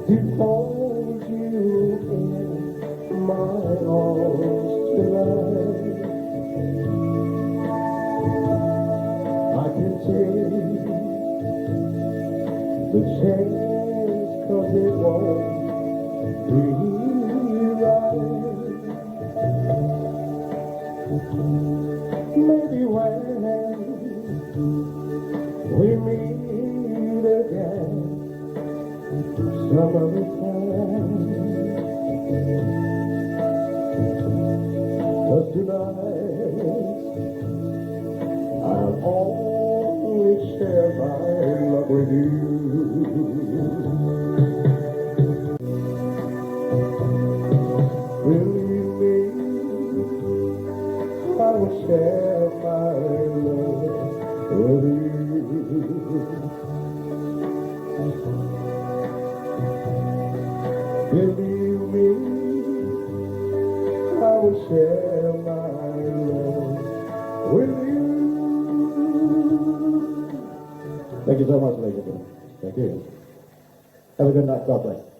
To hold you in my arms tonight, I can take the chance 'cause it won't be right. Maybe when we meet again some other time, 'cause tonight I'll only share my love with you. Believe me, I will share my love with you. Believe me, I will share my love with you. Thank you so much, ladies and gentlemen. Thank you. Have a good night. God bless.